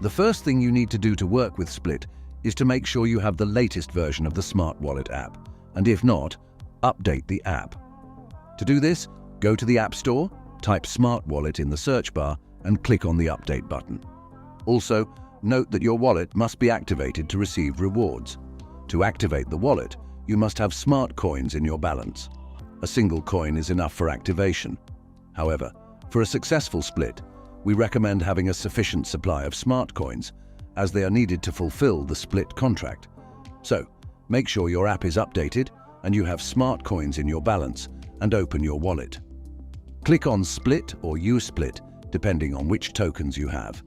The first thing you need to do to work with Split is to make sure you have the latest version of the Smart Wallet app, and if not, update the app. To do this, go to the App Store, type Smart Wallet in the search bar, and click on the Update button. Also, note that your wallet must be activated to receive rewards. To activate the wallet, you must have smart coins in your balance. A single coin is enough for activation. However, for a successful split, we recommend having a sufficient supply of smart coins, as they are needed to fulfill the split contract. So, make sure your app is updated and you have smart coins in your balance, and open your wallet. Click on Split or Use Split, depending on which tokens you have.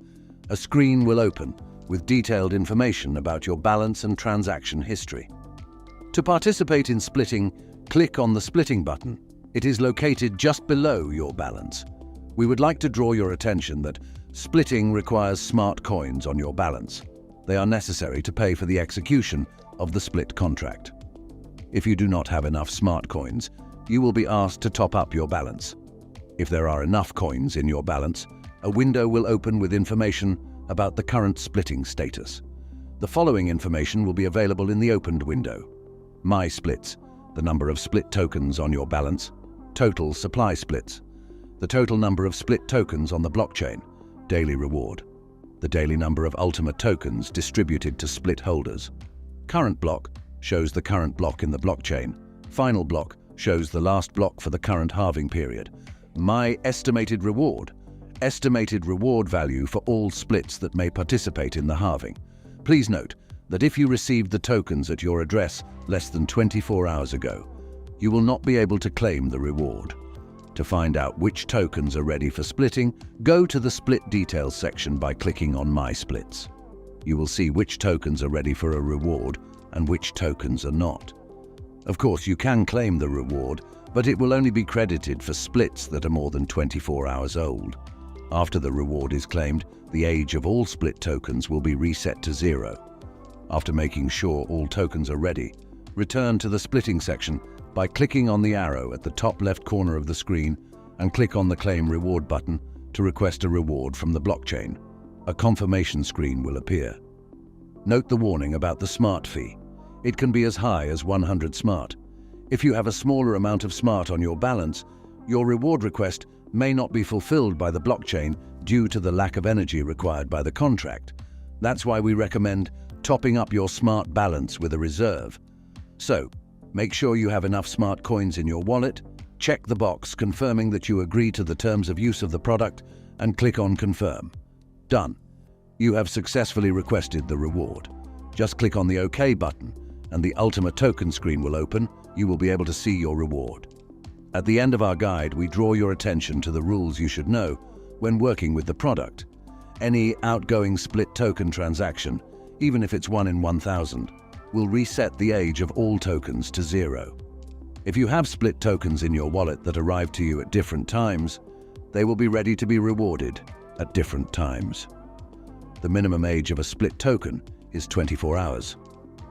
A screen will open with detailed information about your balance and transaction history. To participate in splitting, click on the Splitting button. It is located just below your balance. We would like to draw your attention that splitting requires smart coins on your balance. They are necessary to pay for the execution of the split contract. If you do not have enough smart coins, you will be asked to top up your balance. If there are enough coins in your balance, a window will open with information about the current splitting status. The following information will be available in the opened window: My Splits, the number of split tokens on your balance; Total supply splits; the total number of split tokens on the blockchain; Daily reward; the daily number of Ultima tokens distributed to split holders; Current block shows the current block in the blockchain; Final block shows the last block for the current halving period; My estimated reward value for all splits that may participate in the halving. Please note that if you received the tokens at your address less than 24 hours ago, you will not be able to claim the reward. To find out which tokens are ready for splitting, go to the Split Details section by clicking on My Splits. You will see which tokens are ready for a reward and which tokens are not. Of course, you can claim the reward, but it will only be credited for splits that are more than 24 hours old. After the reward is claimed, the age of all split tokens will be reset to 0. After making sure all tokens are ready, return to the splitting section by clicking on the arrow at the top left corner of the screen and click on the Claim Reward button to request a reward from the blockchain. A confirmation screen will appear. Note the warning about the smart fee. It can be as high as 100 smart. If you have a smaller amount of smart on your balance, your reward request may not be fulfilled by the blockchain due to the lack of energy required by the contract. That's why we recommend topping up your smart balance with a reserve. So, make sure you have enough smart coins in your wallet, check the box confirming that you agree to the terms of use of the product, and click on Confirm. Done. You have successfully requested the reward. Just click on the OK button and the Ultima token screen will open. You will be able to see your reward. At the end of our guide, we draw your attention to the rules you should know when working with the product. Any outgoing split token transaction, even if it's 1 in 1,000, will reset the age of all tokens to 0. If you have split tokens in your wallet that arrive to you at different times, they will be ready to be rewarded at different times. The minimum age of a split token is 24 hours.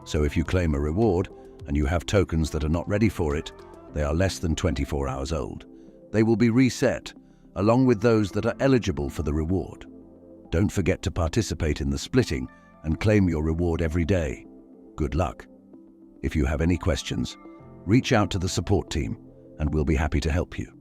So if you claim a reward and you have tokens that are not ready for it, they are less than 24 hours old. They will be reset, along with those that are eligible for the reward. Don't forget to participate in the splitting and claim your reward every day. Good luck. If you have any questions, reach out to the support team and we'll be happy to help you.